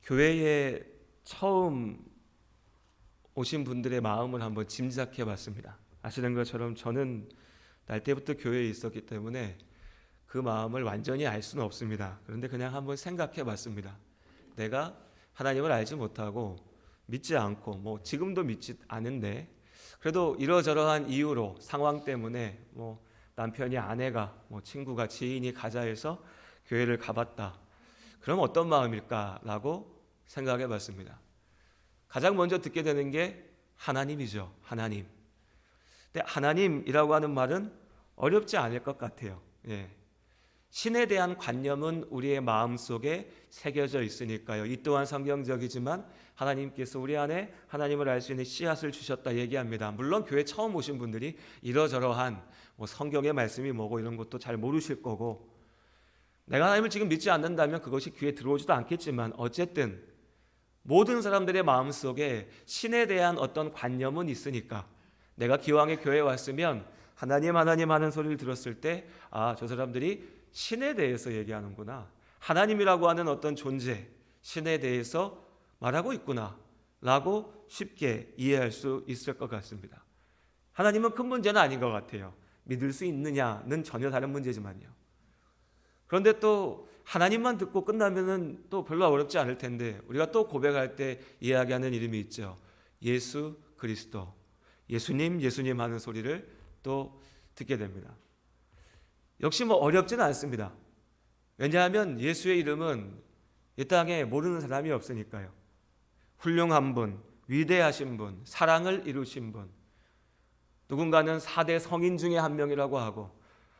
교회에 처음 오신 분들의 마음을 한번 짐작해 봤습니다. 아시는 것처럼 저는 날 때부터 교회에 있었기 때문에 그 마음을 완전히 알 수는 없습니다. 그런데 그냥 한번 생각해 봤습니다. 내가 하나님을 알지 못하고 믿지 않고 지금도 믿지 않은데 그래도 이러저러한 이유로 상황 때문에 남편이 아내가 친구가 지인이 가자 해서 교회를 가봤다. 그럼 어떤 마음일까라고 생각해 봤습니다. 가장 먼저 듣게 되는 게 하나님이죠. 하나님. 근데 하나님이라고 하는 말은 어렵지 않을 것 같아요. 신에 대한 관념은 우리의 마음속에 새겨져 있으니까요. 이 또한 성경적이지만 하나님께서 우리 안에 하나님을 알 수 있는 씨앗을 주셨다 얘기합니다. 물론 교회 처음 오신 분들이 이러저러한 성경의 말씀이 뭐고 이런 것도 잘 모르실 거고, 내가 하나님을 지금 믿지 않는다면 그것이 귀에 들어오지도 않겠지만 어쨌든 모든 사람들의 마음속에 신에 대한 어떤 관념은 있으니까 내가 기왕에 교회에 왔으면 하나님 하나님 하는 소리를 들었을 때 저 사람들이 신에 대해서 얘기하는구나, 하나님이라고 하는 어떤 존재, 신에 대해서 말하고 있구나 라고 쉽게 이해할 수 있을 것 같습니다. 하나님은 큰 문제는 아닌 것 같아요. 믿을 수 있느냐는 전혀 다른 문제지만요. 그런데 또 하나님만 듣고 끝나면은 또 별로 어렵지 않을 텐데 우리가 또 고백할 때 이야기하는 이름이 있죠. 예수 그리스도, 예수님 예수님 하는 소리를 또 듣게 됩니다. 역시 어렵지는 않습니다. 왜냐하면 예수의 이름은 이 땅에 모르는 사람이 없으니까요. 훌륭한 분, 위대하신 분, 사랑을 이루신 분, 누군가는 4대 성인 중에 한 명이라고 하고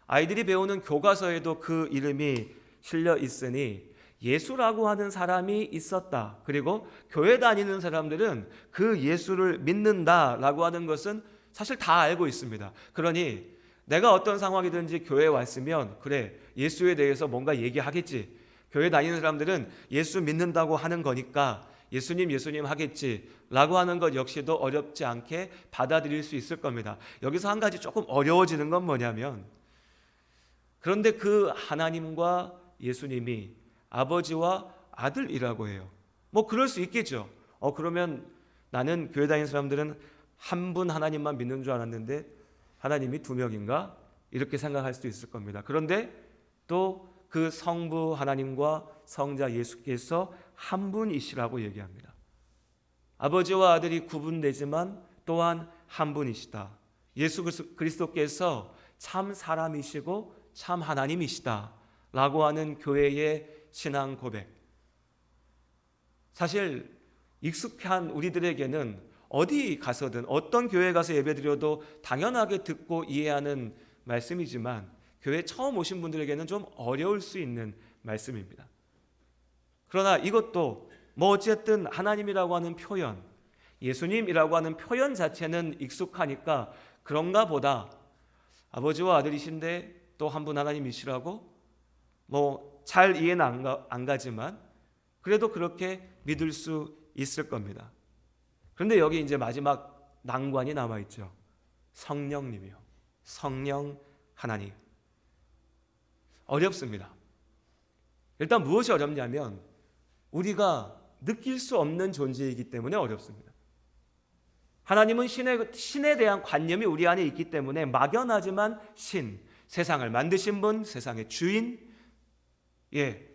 아이들이 배우는 교과서에도 그 이름이 실려 있으니 예수라고 하는 사람이 있었다. 그리고 교회 다니는 사람들은 그 예수를 믿는다라고 하는 것은 사실 다 알고 있습니다. 그러니 내가 어떤 상황이든지 교회에 왔으면 그래, 예수에 대해서 뭔가 얘기하겠지. 교회 다니는 사람들은 예수 믿는다고 하는 거니까 예수님 예수님 하겠지라고 하는 것 역시도 어렵지 않게 받아들일 수 있을 겁니다. 여기서 한 가지 조금 어려워지는 건 뭐냐면, 그런데 그 하나님과 예수님이 아버지와 아들이라고 해요. 그럴 수 있겠죠. 그러면 나는 교회 다니는 사람들은 한 분 하나님만 믿는 줄 알았는데 하나님이 2명인가? 이렇게 생각할 수도 있을 겁니다. 그런데 또 그 성부 하나님과 성자 예수께서 한 분이시라고 얘기합니다. 아버지와 아들이 구분되지만 또한 한 분이시다. 예수 그리스도께서 참 사람이시고 참 하나님이시다 라고 하는 교회의 신앙 고백. 사실 익숙한 우리들에게는 어디 가서든 어떤 교회 가서 예배드려도 당연하게 듣고 이해하는 말씀이지만 교회 처음 오신 분들에게는 좀 어려울 수 있는 말씀입니다. 그러나 이것도 어쨌든 하나님이라고 하는 표현, 예수님이라고 하는 표현 자체는 익숙하니까 그런가 보다, 아버지와 아들이신데 또 한 분 하나님이시라고 잘 이해는 안 가지만 그래도 그렇게 믿을 수 있을 겁니다. 그런데 여기 이제 마지막 난관이 남아있죠. 성령님이요. 성령 하나님. 어렵습니다. 일단 무엇이 어렵냐면 우리가 느낄 수 없는 존재이기 때문에 어렵습니다. 하나님은 신에 대한 관념이 우리 안에 있기 때문에 막연하지만 신, 세상을 만드신 분, 세상의 주인,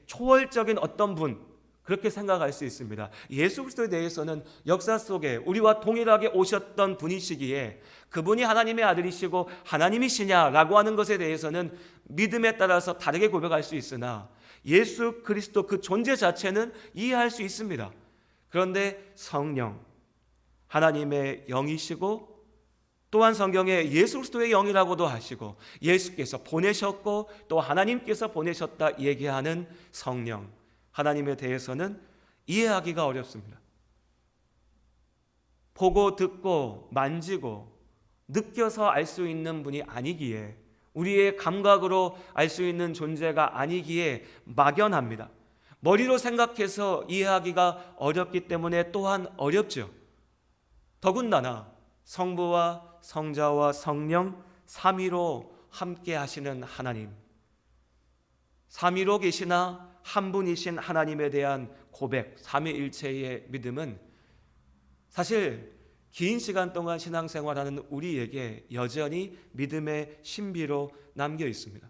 초월적인 어떤 분, 그렇게 생각할 수 있습니다. 예수 그리스도에 대해서는 역사 속에 우리와 동일하게 오셨던 분이시기에 그분이 하나님의 아들이시고 하나님이시냐라고 하는 것에 대해서는 믿음에 따라서 다르게 고백할 수 있으나 예수 그리스도 그 존재 자체는 이해할 수 있습니다. 그런데 성령, 하나님의 영이시고 또한 성경에 예수 그리스도의 영이라고도 하시고 예수께서 보내셨고 또 하나님께서 보내셨다 얘기하는 성령, 하나님에 대해서는 이해하기가 어렵습니다. 보고 듣고 만지고 느껴서 알 수 있는 분이 아니기에, 우리의 감각으로 알 수 있는 존재가 아니기에 막연합니다. 머리로 생각해서 이해하기가 어렵기 때문에 또한 어렵죠. 더군다나 성부와 성자와 성령 삼위로 함께 하시는 하나님, 삼위로 계시나 한 분이신 하나님에 대한 고백, 삼위일체의 믿음은 사실 긴 시간 동안 신앙생활하는 우리에게 여전히 믿음의 신비로 남겨 있습니다.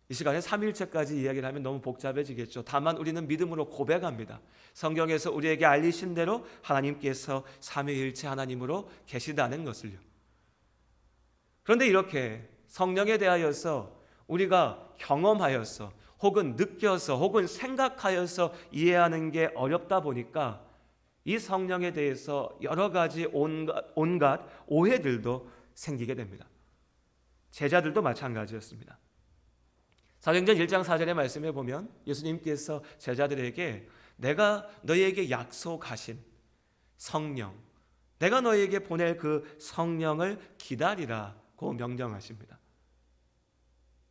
이 시간에 삼위일체까지 이야기를 하면 너무 복잡해지겠죠. 다만 우리는 믿음으로 고백합니다. 성경에서 우리에게 알리신 대로 하나님께서 삼위일체 하나님으로 계시다는 것을요. 그런데 이렇게 성령에 대하여서 우리가 경험하여서 혹은 느껴서 혹은 생각하여서 이해하는 게 어렵다 보니까 이 성령에 대해서 여러 가지 온갖 오해들도 생기게 됩니다. 제자들도 마찬가지였습니다. 사도행전 1장 4절의 말씀에 보면 예수님께서 제자들에게 내가 너희에게 약속하신 성령, 내가 너희에게 보낼 그 성령을 기다리라고 명령하십니다.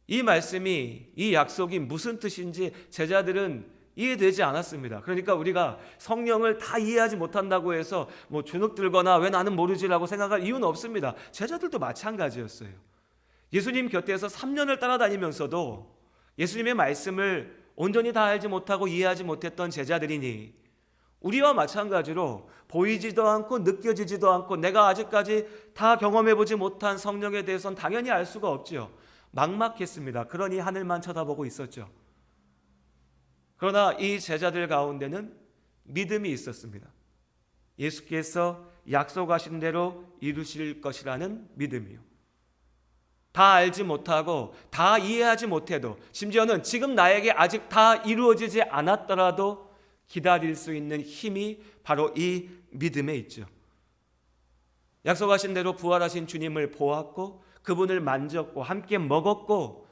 이 말씀이, 이 약속이 무슨 뜻인지 제자들은 이해되지 않았습니다. 그러니까 우리가 성령을 다 이해하지 못한다고 해서 주눅 들거나 왜 나는 모르지라고 생각할 이유는 없습니다. 제자들도 마찬가지였어요. 예수님 곁에서 3년을 따라다니면서도 예수님의 말씀을 온전히 다 알지 못하고 이해하지 못했던 제자들이니 우리와 마찬가지로 보이지도 않고 느껴지지도 않고 내가 아직까지 다 경험해보지 못한 성령에 대해서는 당연히 알 수가 없죠. 막막했습니다. 그러니 하늘만 쳐다보고 있었죠. 그러나 이 제자들 가운데는 믿음이 있었습니다. 예수께서 약속하신 대로 이루실 것이라는 믿음이요. 다 알지 못하고 다 이해하지 못해도 심지어는 지금 나에게 아직 다 이루어지지 않았더라도 기다릴 수 있는 힘이 바로 이 믿음에 있죠. 약속하신 대로 부활하신 주님을 보았고 그분을 만졌고 함께 먹었고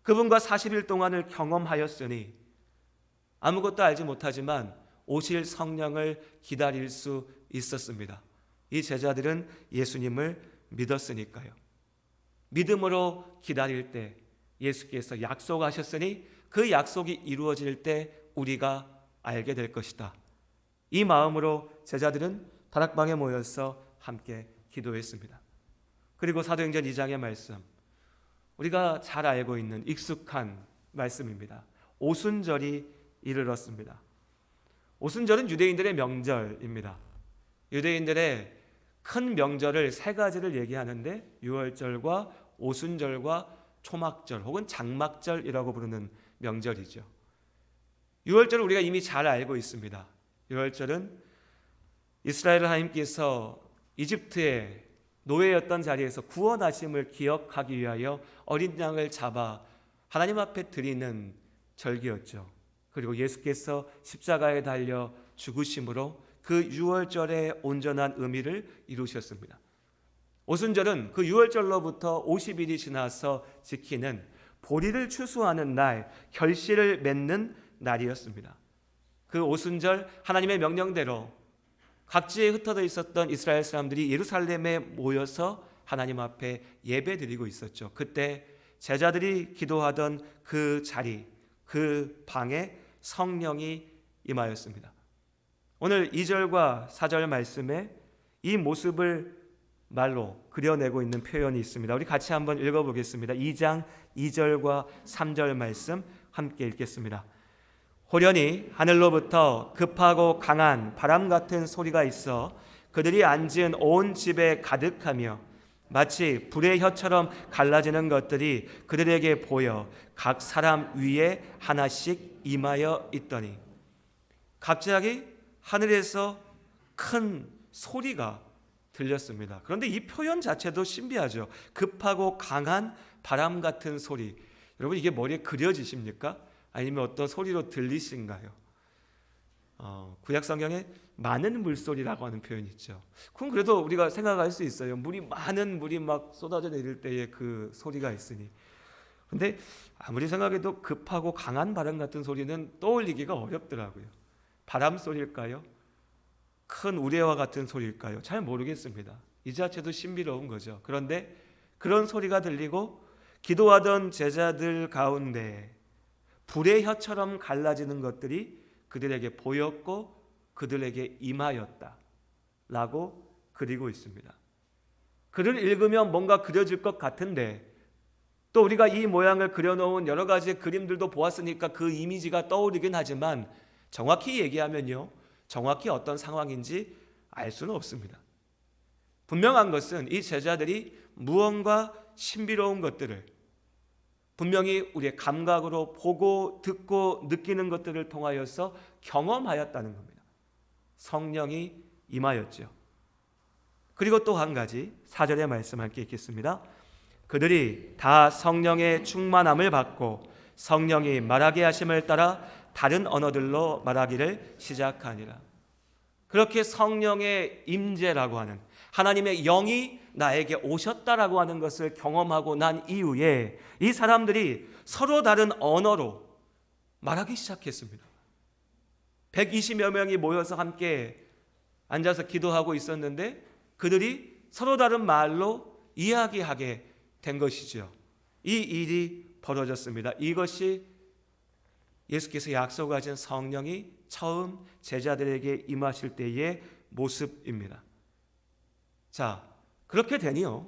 그분과 40일 동안을 경험하였으니 아무것도 알지 못하지만 오실 성령을 기다릴 수 있었습니다. 이 제자들은 예수님을 믿었으니까요. 믿음으로 기다릴 때 예수께서 약속하셨으니 그 약속이 이루어질 때 우리가 알게 될 것이다. 이 마음으로 제자들은 다락방에 모여서 함께 기도했습니다. 그리고 사도행전 2장의 말씀, 우리가 잘 알고 있는 익숙한 말씀입니다. 오순절이 이르렀습니다. 오순절은 유대인들의 명절입니다. 유대인들의 큰 명절을 세 가지를 얘기하는데 유월절과 오순절과 초막절 혹은 장막절이라고 부르는 명절이죠. 유월절은 우리가 이미 잘 알고 있습니다. 유월절은 이스라엘 하나님께서 이집트의 노예였던 자리에서 구원하심을 기억하기 위하여 어린 양을 잡아 하나님 앞에 드리는 절기였죠. 그리고 예수께서 십자가에 달려 죽으심으로 그 유월절의 온전한 의미를 이루셨습니다. 오순절은 그 유월절로부터 50일이 지나서 지키는 보리를 추수하는 날, 결실을 맺는 날이었습니다. 그 오순절 하나님의 명령대로 각지에 흩어져 있었던 이스라엘 사람들이 예루살렘에 모여서 하나님 앞에 예배드리고 있었죠. 그때 제자들이 기도하던 그 자리, 그 방에 성령이 임하였습니다. 오늘 2절과 4절 말씀에 이 모습을 말로 그려내고 있는 표현이 있습니다. 우리 같이 한번 읽어보겠습니다. 2장 2절과 3절 말씀 함께 읽겠습니다. 호련히 하늘로부터 급하고 강한 바람 같은 소리가 있어 그들이 앉은 온 집에 가득하며 마치 불의 혀처럼 갈라지는 것들이 그들에게 보여 각 사람 위에 하나씩 임하여 있더니 갑자기 하늘에서 큰 소리가 들렸습니다. 그런데 이 표현 자체도 신비하죠. 급하고 강한 바람 같은 소리. 여러분 이게 머리에 그려지십니까? 아니면 어떤 소리로 들리신가요? 구약 성경에 많은 물소리라고 하는 표현이 있죠. 그럼 그래도 우리가 생각할 수 있어요. 많은 물이 막 쏟아져 내릴 때의 그 소리가 있으니. 근데 아무리 생각해도 급하고 강한 바람 같은 소리는 떠올리기가 어렵더라고요. 바람 소리일까요? 큰 우레와 같은 소리일까요? 잘 모르겠습니다. 이 자체도 신비로운 거죠. 그런데 그런 소리가 들리고 기도하던 제자들 가운데 불의 혀처럼 갈라지는 것들이 그들에게 보였고 그들에게 임하였다 라고 그리고 있습니다. 글을 읽으면 뭔가 그려질 것 같은데 또 우리가 이 모양을 그려놓은 여러 가지 그림들도 보았으니까 그 이미지가 떠오르긴 하지만 정확히 얘기하면요, 정확히 어떤 상황인지 알 수는 없습니다. 분명한 것은 이 제자들이 무언가 신비로운 것들을 분명히 우리의 감각으로 보고 듣고 느끼는 것들을 통하여서 경험하였다는 겁니다. 성령이 임하였죠. 그리고 또 한 가지 4절의 말씀 함께 읽겠습니다. 그들이 다 성령의 충만함을 받고 성령이 말하게 하심을 따라 다른 언어들로 말하기를 시작하니라. 그렇게 성령의 임재라고 하는 하나님의 영이 나에게 오셨다라고 하는 것을 경험하고 난 이후에 이 사람들이 서로 다른 언어로 말하기 시작했습니다. 120여 명이 모여서 함께 앉아서 기도하고 있었는데 그들이 서로 다른 말로 이야기하게 된 것이죠. 이 일이 벌어졌습니다. 이것이 예수께서 약속하신 성령이 처음 제자들에게 임하실 때의 모습입니다. 자, 그렇게 되니요,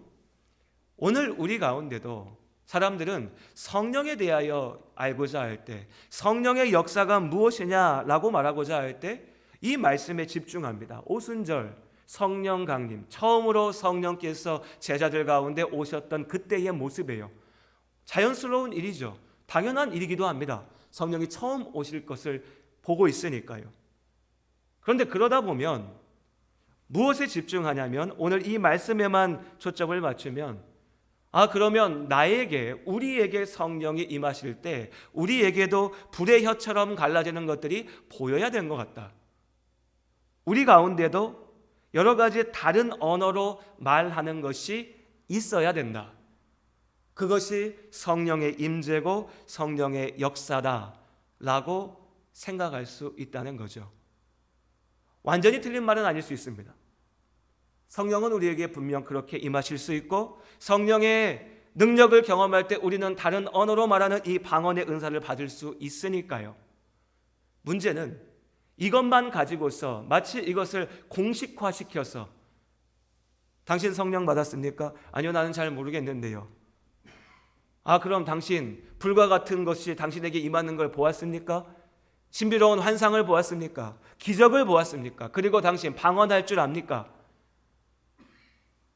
오늘 우리 가운데도 사람들은 성령에 대하여 알고자 할 때, 성령의 역사가 무엇이냐라고 말하고자 할 때 이 말씀에 집중합니다. 오순절 성령 강림, 처음으로 성령께서 제자들 가운데 오셨던 그때의 모습이에요. 자연스러운 일이죠. 당연한 일이기도 합니다. 성령이 처음 오실 것을 보고 있으니까요. 그런데 그러다 보면 무엇에 집중하냐면 오늘 이 말씀에만 초점을 맞추면 그러면 나에게, 우리에게 성령이 임하실 때 우리에게도 불의 혀처럼 갈라지는 것들이 보여야 되는 것 같다. 우리 가운데도 여러 가지 다른 언어로 말하는 것이 있어야 된다. 그것이 성령의 임재고 성령의 역사다라고 생각할 수 있다는 거죠. 완전히 틀린 말은 아닐 수 있습니다. 성령은 우리에게 분명 그렇게 임하실 수 있고 성령의 능력을 경험할 때 우리는 다른 언어로 말하는 이 방언의 은사를 받을 수 있으니까요. 문제는 이것만 가지고서 마치 이것을 공식화시켜서 당신 성령 받았습니까? 아니요, 나는 잘 모르겠는데요. 그럼 당신 불과 같은 것이 당신에게 임하는 걸 보았습니까? 신비로운 환상을 보았습니까? 기적을 보았습니까? 그리고 당신 방언할 줄 압니까?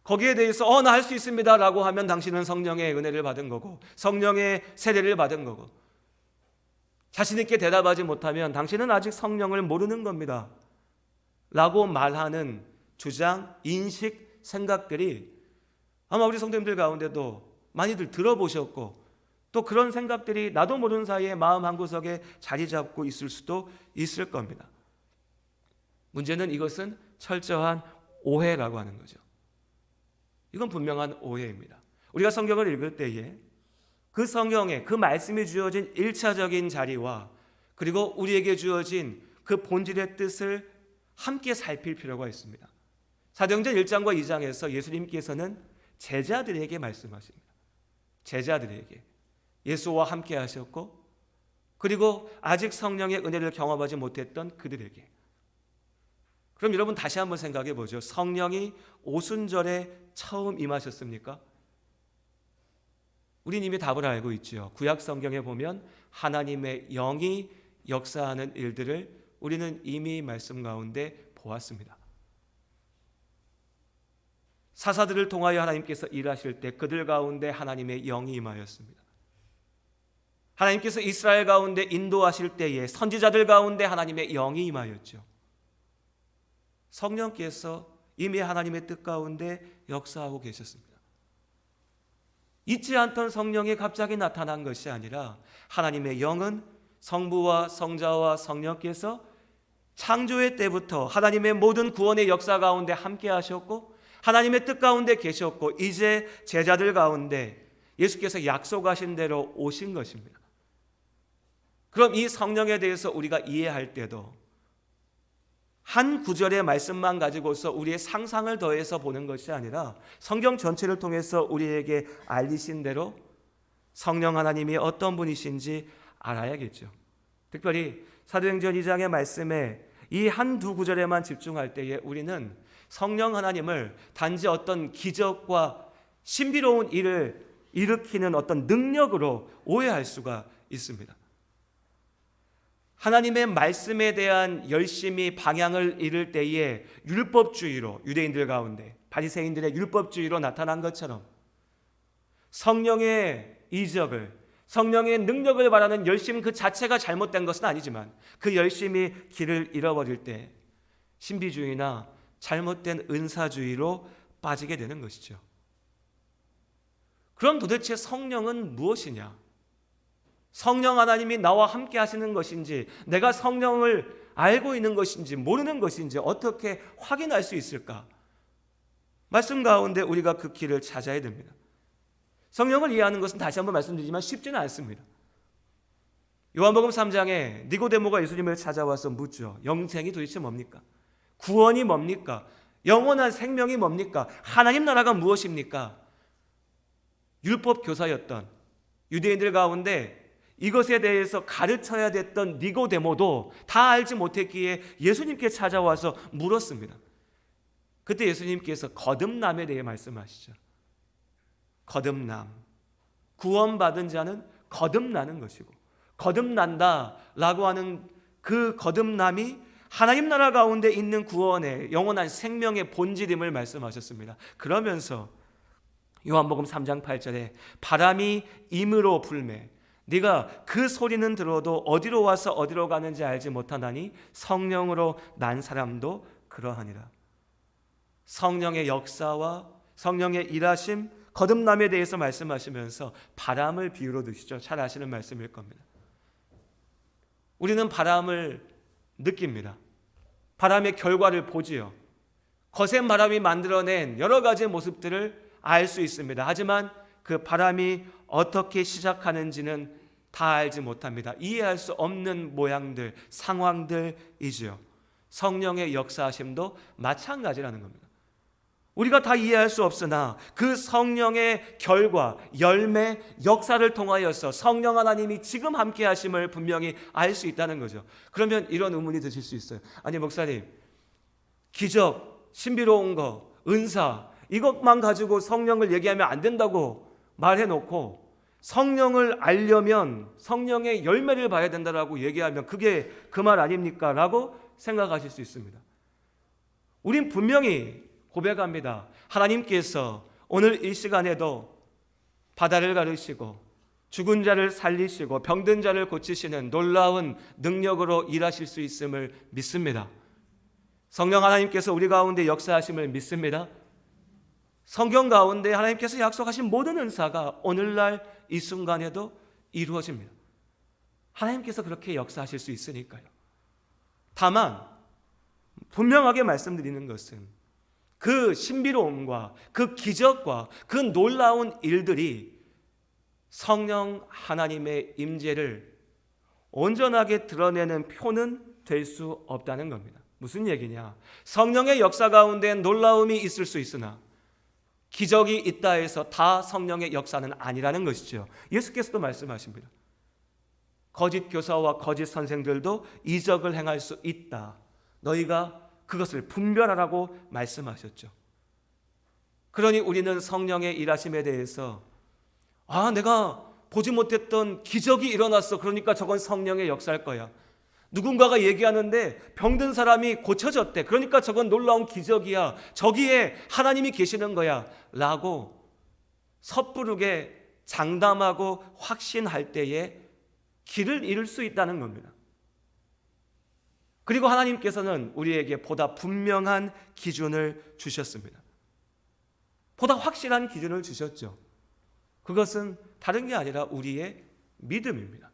거기에 대해서 나 할 수 있습니다 라고 하면 당신은 성령의 은혜를 받은 거고 성령의 세례를 받은 거고, 자신 있게 대답하지 못하면 당신은 아직 성령을 모르는 겁니다 라고 말하는 주장, 인식, 생각들이 아마 우리 성도님들 가운데도 많이들 들어보셨고 또 그런 생각들이 나도 모르는 사이에 마음 한구석에 자리 잡고 있을 수도 있을 겁니다. 문제는 이것은 철저한 오해라고 하는 거죠. 이건 분명한 오해입니다. 우리가 성경을 읽을 때에 그 성경에 그 말씀이 주어진 1차적인 자리와 그리고 우리에게 주어진 그 본질의 뜻을 함께 살필 필요가 있습니다. 사도행전 1장과 2장에서 예수님께서는 제자들에게 말씀하십니다. 제자들에게 예수와 함께 하셨고 그리고 아직 성령의 은혜를 경험하지 못했던 그들에게. 그럼 여러분 다시 한번 생각해 보죠. 성령이 오순절에 처음 임하셨습니까? 우린 이미 답을 알고 있죠. 구약 성경에 보면 하나님의 영이 역사하는 일들을 우리는 이미 말씀 가운데 보았습니다. 사사들을 통하여 하나님께서 일하실 때 그들 가운데 하나님의 영이 임하였습니다. 하나님께서 이스라엘 가운데 인도하실 때에 선지자들 가운데 하나님의 영이 임하였죠. 성령께서 이미 하나님의 뜻 가운데 역사하고 계셨습니다. 잊지 않던 성령이 갑자기 나타난 것이 아니라 하나님의 영은 성부와 성자와 성령께서 창조의 때부터 하나님의 모든 구원의 역사 가운데 함께 하셨고 하나님의 뜻 가운데 계셨고 이제 제자들 가운데 예수께서 약속하신 대로 오신 것입니다. 그럼 이 성령에 대해서 우리가 이해할 때도 한 구절의 말씀만 가지고서 우리의 상상을 더해서 보는 것이 아니라 성경 전체를 통해서 우리에게 알리신 대로 성령 하나님이 어떤 분이신지 알아야겠죠. 특별히 사도행전 2장의 말씀에 이 한두 구절에만 집중할 때에 우리는 성령 하나님을 단지 어떤 기적과 신비로운 일을 일으키는 어떤 능력으로 오해할 수가 있습니다. 하나님의 말씀에 대한 열심히 방향을 잃을 때에 율법주의로, 유대인들 가운데 바리새인들의 율법주의로 나타난 것처럼 성령의 이적을, 성령의 능력을 바라는 열심 그 자체가 잘못된 것은 아니지만 그 열심히 길을 잃어버릴 때 신비주의나 잘못된 은사주의로 빠지게 되는 것이죠. 그럼 도대체 성령은 무엇이냐? 성령 하나님이 나와 함께 하시는 것인지, 내가 성령을 알고 있는 것인지 모르는 것인지 어떻게 확인할 수 있을까? 말씀 가운데 우리가 그 길을 찾아야 됩니다. 성령을 이해하는 것은 다시 한번 말씀드리지만 쉽지는 않습니다. 요한복음 3장에 니고데모가 예수님을 찾아와서 묻죠. 영생이 도대체 뭡니까? 구원이 뭡니까? 영원한 생명이 뭡니까? 하나님 나라가 무엇입니까? 율법 교사였던 유대인들 가운데 이것에 대해서 가르쳐야 됐던 니고데모도 다 알지 못했기에 예수님께 찾아와서 물었습니다. 그때 예수님께서 거듭남에 대해 말씀하시죠. 거듭남, 구원받은 자는 거듭나는 것이고, 거듭난다라고 하는 그 거듭남이 하나님 나라 가운데 있는 구원의 영원한 생명의 본질임을 말씀하셨습니다. 그러면서 요한복음 3장 8절에 바람이 임으로 불매, 네가 그 소리는 들어도 어디로 와서 어디로 가는지 알지 못하나니 성령으로 난 사람도 그러하니라. 성령의 역사와 성령의 일하심, 거듭남에 대해서 말씀하시면서 바람을 비유로 드시죠. 잘 아시는 말씀일 겁니다. 우리는 바람을 느낍니다. 바람의 결과를 보지요. 거센 바람이 만들어낸 여러 가지 모습들을 알 수 있습니다. 하지만 그 바람이 어떻게 시작하는지는 다 알지 못합니다. 이해할 수 없는 모양들, 상황들이지요. 성령의 역사하심도 마찬가지라는 겁니다. 우리가 다 이해할 수 없으나 그 성령의 결과, 열매, 역사를 통하여서 성령 하나님이 지금 함께 하심을 분명히 알 수 있다는 거죠. 그러면 이런 의문이 드실 수 있어요. 아니 목사님, 기적, 신비로운 거, 은사 이것만 가지고 성령을 얘기하면 안 된다고 말해놓고 성령을 알려면 성령의 열매를 봐야 된다라고 얘기하면 그게 그 말 아닙니까? 라고 생각하실 수 있습니다. 우린 분명히 고백합니다. 하나님께서 오늘 이 시간에도 바다를 가르시고 죽은 자를 살리시고 병든 자를 고치시는 놀라운 능력으로 일하실 수 있음을 믿습니다. 성령 하나님께서 우리 가운데 역사하심을 믿습니다. 성경 가운데 하나님께서 약속하신 모든 은사가 오늘날 이 순간에도 이루어집니다. 하나님께서 그렇게 역사하실 수 있으니까요. 다만 분명하게 말씀드리는 것은 그 신비로움과 그 기적과 그 놀라운 일들이 성령 하나님의 임재를 온전하게 드러내는 표는 될 수 없다는 겁니다. 무슨 얘기냐? 성령의 역사 가운데 놀라움이 있을 수 있으나 기적이 있다 해서 다 성령의 역사는 아니라는 것이죠. 예수께서도 말씀하십니다. 거짓 교사와 거짓 선생들도 이적을 행할 수 있다. 너희가 그것을 분별하라고 말씀하셨죠. 그러니 우리는 성령의 일하심에 대해서 내가 보지 못했던 기적이 일어났어. 그러니까 저건 성령의 역사일 거야. 누군가가 얘기하는데 병든 사람이 고쳐졌대. 그러니까 저건 놀라운 기적이야. 저기에 하나님이 계시는 거야. 라고 섣부르게 장담하고 확신할 때에 길을 잃을 수 있다는 겁니다. 그리고 하나님께서는 우리에게 보다 분명한 기준을 주셨습니다. 보다 확실한 기준을 주셨죠. 그것은 다른 게 아니라 우리의 믿음입니다.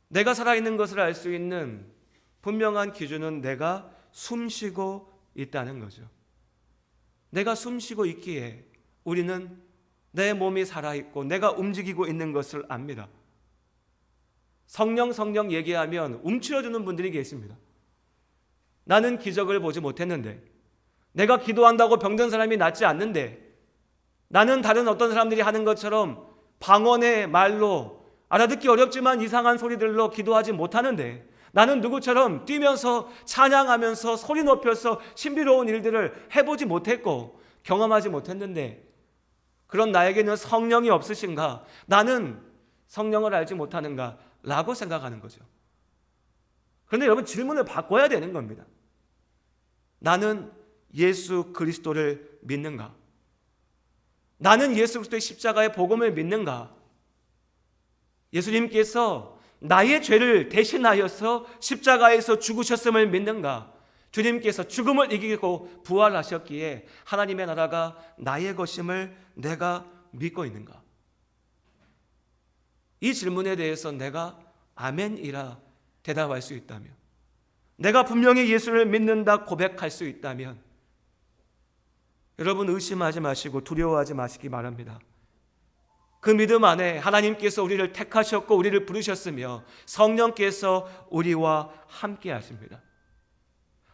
내가 살아있는 것을 알 수 있는 분명한 기준은 내가 숨쉬고 있다는 거죠. 내가 숨쉬고 있기에 우리는 내 몸이 살아있고 내가 움직이고 있는 것을 압니다. 성령 얘기하면 움츠러주는 분들이 계십니다. 나는 기적을 보지 못했는데, 내가 기도한다고 병든 사람이 낫지 않는데, 나는 다른 어떤 사람들이 하는 것처럼 방언의 말로 알아듣기 어렵지만 이상한 소리들로 기도하지 못하는데, 나는 누구처럼 뛰면서 찬양하면서 소리 높여서 신비로운 일들을 해보지 못했고 경험하지 못했는데 그런 나에게는 성령이 없으신가? 나는 성령을 알지 못하는가? 라고 생각하는 거죠. 그런데 여러분, 질문을 바꿔야 되는 겁니다. 나는 예수 그리스도를 믿는가? 나는 예수 그리스도의 십자가의 복음을 믿는가? 예수님께서 나의 죄를 대신하여서 십자가에서 죽으셨음을 믿는가? 주님께서 죽음을 이기고 부활하셨기에 하나님의 나라가 나의 것임을 내가 믿고 있는가? 이 질문에 대해서 내가 아멘이라 대답할 수 있다면, 내가 분명히 예수를 믿는다 고백할 수 있다면, 여러분 의심하지 마시고 두려워하지 마시기 바랍니다. 그 믿음 안에 하나님께서 우리를 택하셨고 우리를 부르셨으며 성령께서 우리와 함께 하십니다.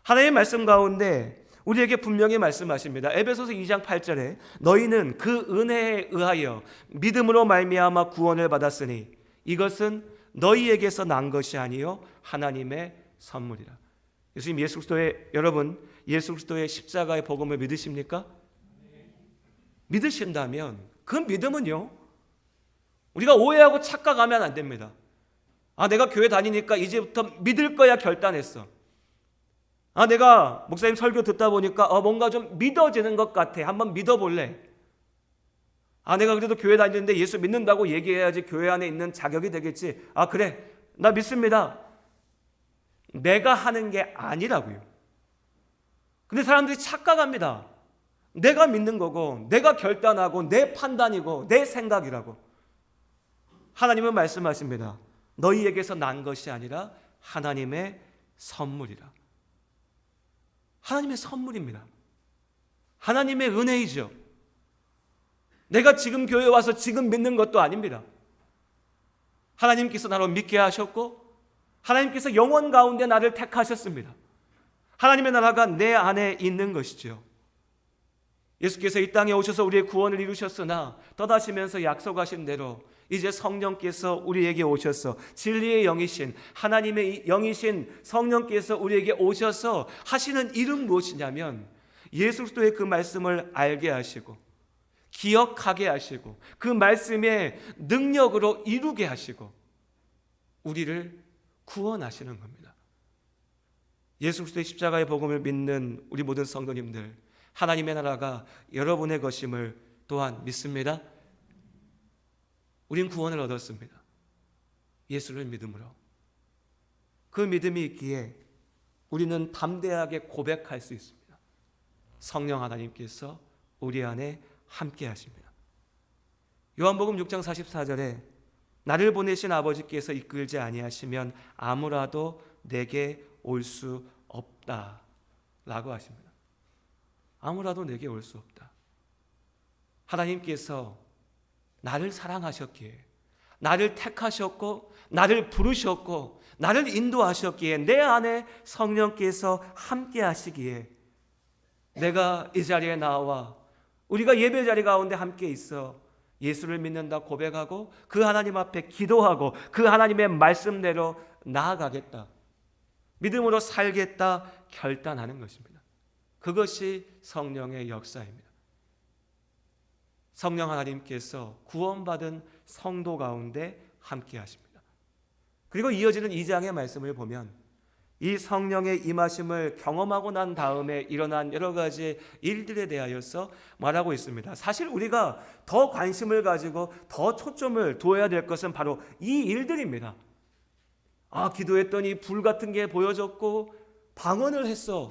하나님의 말씀 가운데 우리에게 분명히 말씀하십니다. 에베소서 2장 8절에 너희는 그 은혜에 의하여 믿음으로 말미암아 구원을 받았으니 이것은 너희에게서 난 것이 아니요 하나님의 선물이라. 여러분 예수 그리스도의 십자가의 복음을 믿으십니까? 믿으신다면 그 믿음은요, 우리가 오해하고 착각하면 안 됩니다. 내가 교회 다니니까 이제부터 믿을 거야 결단했어. 내가 목사님 설교 듣다 보니까 뭔가 좀 믿어지는 것 같아. 한번 믿어볼래. 내가 그래도 교회 다니는데 예수 믿는다고 얘기해야지 교회 안에 있는 자격이 되겠지. 그래, 나 믿습니다. 내가 하는 게 아니라고요. 근데 사람들이 착각합니다. 내가 믿는 거고 내가 결단하고 내 판단이고 내 생각이라고. 하나님은 말씀하십니다. 너희에게서 난 것이 아니라 하나님의 선물이라. 하나님의 선물입니다. 하나님의 은혜이죠. 내가 지금 교회에 와서 지금 믿는 것도 아닙니다. 하나님께서 나를 믿게 하셨고 하나님께서 영원 가운데 나를 택하셨습니다. 하나님의 나라가 내 안에 있는 것이죠. 예수께서 이 땅에 오셔서 우리의 구원을 이루셨으나 떠나시면서 약속하신 대로 이제 성령께서 우리에게 오셔서 진리의 영이신 하나님의 영이신 성령께서 우리에게 오셔서 하시는 일은 무엇이냐면 예수 그리스도의 그 말씀을 알게 하시고 기억하게 하시고 그 말씀의 능력으로 이루게 하시고 우리를 구원하시는 겁니다. 예수 그리스도의 십자가의 복음을 믿는 우리 모든 성도님들, 하나님의 나라가 여러분의 것임을 또한 믿습니다. 우린 구원을 얻었습니다. 예수를 믿음으로. 그 믿음이 있기에 우리는 담대하게 고백할 수 있습니다. 성령 하나님께서 우리 안에 함께 하십니다. 요한복음 6장 44절에 나를 보내신 아버지께서 이끌지 아니하시면 아무라도 내게 올 수 없다 라고 하십니다. 아무라도 내게 올 수 없다. 하나님께서 나를 사랑하셨기에, 나를 택하셨고 나를 부르셨고 나를 인도하셨기에, 내 안에 성령께서 함께 하시기에 내가 이 자리에 나와 우리가 예배 자리 가운데 함께 있어 예수를 믿는다 고백하고 그 하나님 앞에 기도하고 그 하나님의 말씀대로 나아가겠다, 믿음으로 살겠다 결단하는 것입니다. 그것이 성령의 역사입니다. 성령 하나님께서 구원받은 성도 가운데 함께 하십니다. 그리고 이어지는 2장의 말씀을 보면 이 성령의 임하심을 경험하고 난 다음에 일어난 여러 가지 일들에 대하여서 말하고 있습니다. 사실 우리가 더 관심을 가지고 더 초점을 두어야 될 것은 바로 이 일들입니다. 기도했더니 불 같은 게 보여졌고 방언을 했어.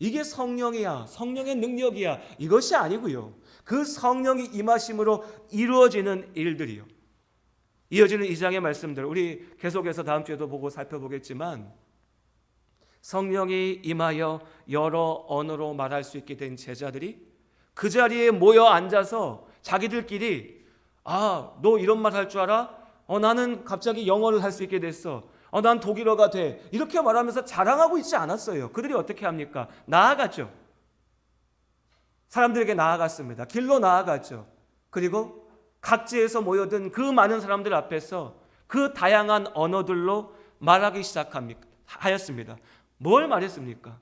이게 성령이야, 성령의 능력이야, 이것이 아니고요. 그 성령이 임하심으로 이루어지는 일들이요. 이어지는 2장의 말씀들 우리 계속해서 다음 주에도 보고 살펴보겠지만, 성령이 임하여 여러 언어로 말할 수 있게 된 제자들이 그 자리에 모여 앉아서 자기들끼리 너 이런 말 할 줄 알아? 나는 갑자기 영어를 할 수 있게 됐어. 난 독일어가 돼. 이렇게 말하면서 자랑하고 있지 않았어요. 그들이 어떻게 합니까? 나아갔죠. 사람들에게 나아갔습니다. 길로 나아갔죠. 그리고 각지에서 모여든 그 많은 사람들 앞에서 그 다양한 언어들로 말하기 하였습니다. 뭘 말했습니까?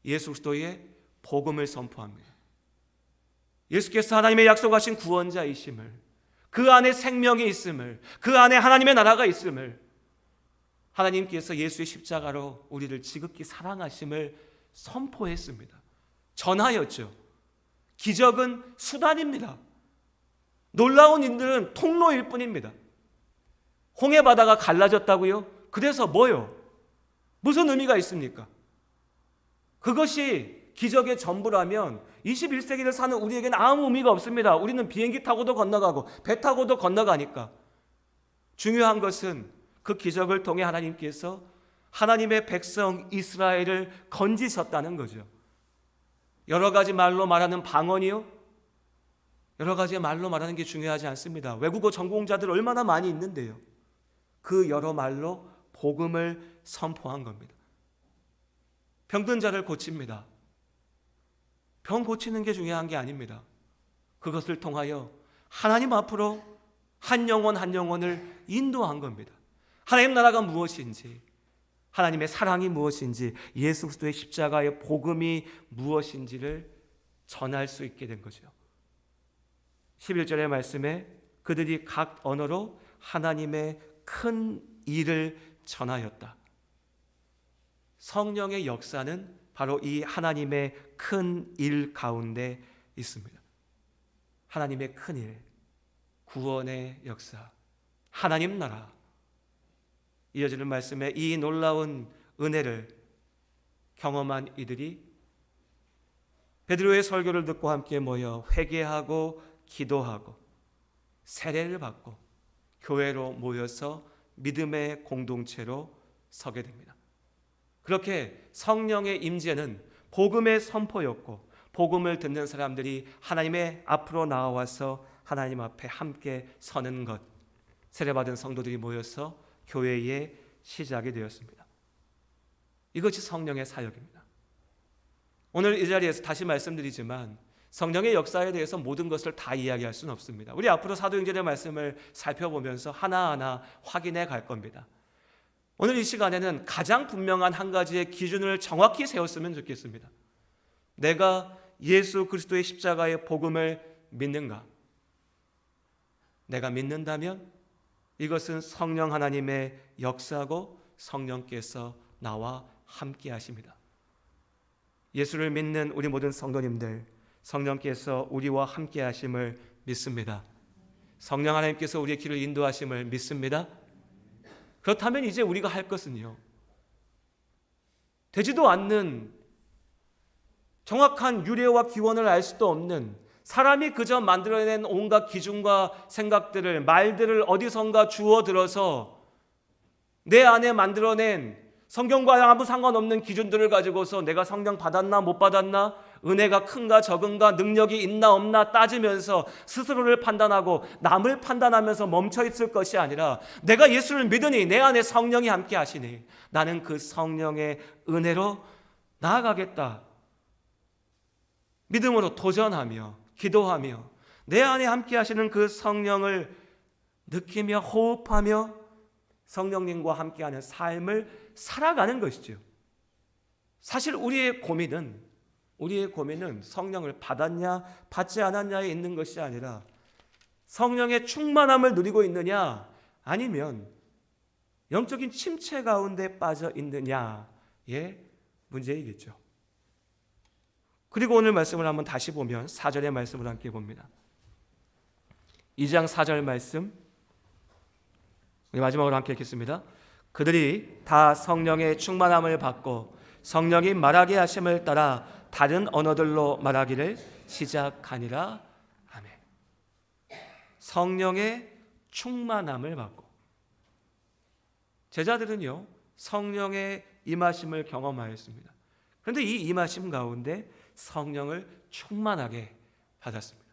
예수 그리스도의 복음을 선포합니다. 예수께서 하나님의 약속하신 구원자이심을, 그 안에 생명이 있음을, 그 안에 하나님의 나라가 있음을, 하나님께서 예수의 십자가로 우리를 지극히 사랑하심을 선포했습니다. 전하였죠. 기적은 수단입니다. 놀라운 일들은 통로일 뿐입니다. 홍해 바다가 갈라졌다고요? 그래서 뭐요? 무슨 의미가 있습니까? 그것이 기적의 전부라면 21세기를 사는 우리에게는 아무 의미가 없습니다. 우리는 비행기 타고도 건너가고 배 타고도 건너가니까. 중요한 것은 그 기적을 통해 하나님께서 하나님의 백성 이스라엘을 건지셨다는 거죠. 여러 가지 말로 말하는 방언이요? 여러 가지 말로 말하는 게 중요하지 않습니다. 외국어 전공자들 얼마나 많이 있는데요. 그 여러 말로 복음을 선포한 겁니다. 병든 자를 고칩니다. 병 고치는 게 중요한 게 아닙니다. 그것을 통하여 하나님 앞으로 한 영혼 한 영혼을 인도한 겁니다. 하나님 나라가 무엇인지, 하나님의 사랑이 무엇인지, 예수 그리스도의 십자가의 복음이 무엇인지를 전할 수 있게 된 거죠. 11절의 말씀에 그들이 각 언어로 하나님의 큰 일을 전하였다. 성령의 역사는 바로 이 하나님의 큰 일 가운데 있습니다. 하나님의 큰 일, 구원의 역사, 하나님 나라. 이어지는 말씀에 이 놀라운 은혜를 경험한 이들이 베드로의 설교를 듣고 함께 모여 회개하고 기도하고 세례를 받고 교회로 모여서 믿음의 공동체로 서게 됩니다. 그렇게 성령의 임재는 복음의 선포였고, 복음을 듣는 사람들이 하나님의 앞으로 나와서 하나님 앞에 함께 서는 것, 세례받은 성도들이 모여서 교회의 시작이 되었습니다. 이것이 성령의 사역입니다. 오늘 이 자리에서 다시 말씀드리지만 성령의 역사에 대해서 모든 것을 다 이야기할 수는 없습니다. 우리 앞으로 사도행전의 말씀을 살펴보면서 하나하나 확인해 갈 겁니다. 오늘 이 시간에는 가장 분명한 한 가지의 기준을 정확히 세웠으면 좋겠습니다. 내가 예수 그리스도의 십자가의 복음을 믿는가? 내가 믿는다면 이것은 성령 하나님의 역사고 성령께서 나와 함께 하십니다. 예수를 믿는 우리 모든 성도님들, 성령께서 우리와 함께 하심을 믿습니다. 성령 하나님께서 우리의 길을 인도하심을 믿습니다. 그렇다면 이제 우리가 할 것은요, 되지도 않는 정확한 유래와 기원을 알 수도 없는 사람이 그저 만들어낸 온갖 기준과 생각들을, 말들을 어디선가 주워 들어서 내 안에 만들어낸 성경과 아무 상관없는 기준들을 가지고서 내가 성령 받았나 못 받았나, 은혜가 큰가 적은가, 능력이 있나 없나 따지면서 스스로를 판단하고 남을 판단하면서 멈춰 있을 것이 아니라, 내가 예수를 믿으니 내 안에 성령이 함께 하시니 나는 그 성령의 은혜로 나아가겠다. 믿음으로 도전하며 기도하며 내 안에 함께 하시는 그 성령을 느끼며 호흡하며 성령님과 함께하는 삶을 살아가는 것이죠. 사실 우리의 고민은 성령을 받았냐 받지 않았냐에 있는 것이 아니라 성령의 충만함을 누리고 있느냐 아니면 영적인 침체 가운데 빠져 있느냐의 문제이겠죠. 그리고 오늘 말씀을 한번 다시 보면 4절의 말씀을 함께 봅니다. 2장 4절 말씀 우리 마지막으로 함께 읽겠습니다. 그들이 다 성령의 충만함을 받고 성령이 말하게 하심을 따라 다른 언어들로 말하기를 시작하니라. 아멘. 성령의 충만함을 받고, 제자들은요 성령의 임하심을 경험하였습니다. 그런데 이 임하심 가운데 성령을 충만하게 받았습니다.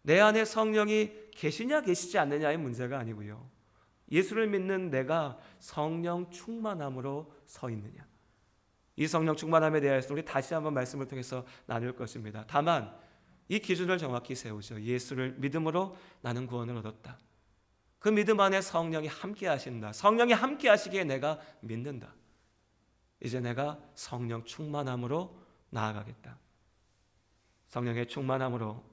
내 안에 성령이 계시냐 계시지 않느냐의 문제가 아니고요, 예수를 믿는 내가 성령 충만함으로 서 있느냐, 이 성령 충만함에 대해서 우리 다시 한번 말씀을 통해서 나눌 것입니다. 다만 이 기준을 정확히 세우죠. 예수를 믿음으로 나는 구원을 얻었다. 그 믿음 안에 성령이 함께 하신다. 성령이 함께 하시기에 내가 믿는다. 이제 내가 성령 충만함으로 나아가겠다. 성령의 충만함으로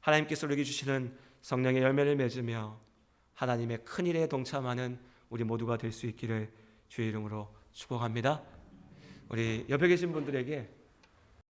하나님께서 우리에게 주시는 성령의 열매를 맺으며 하나님의 큰 일에 동참하는 우리 모두가 될 수 있기를 주의 이름으로 축복합니다. 우리 옆에 계신 분들에게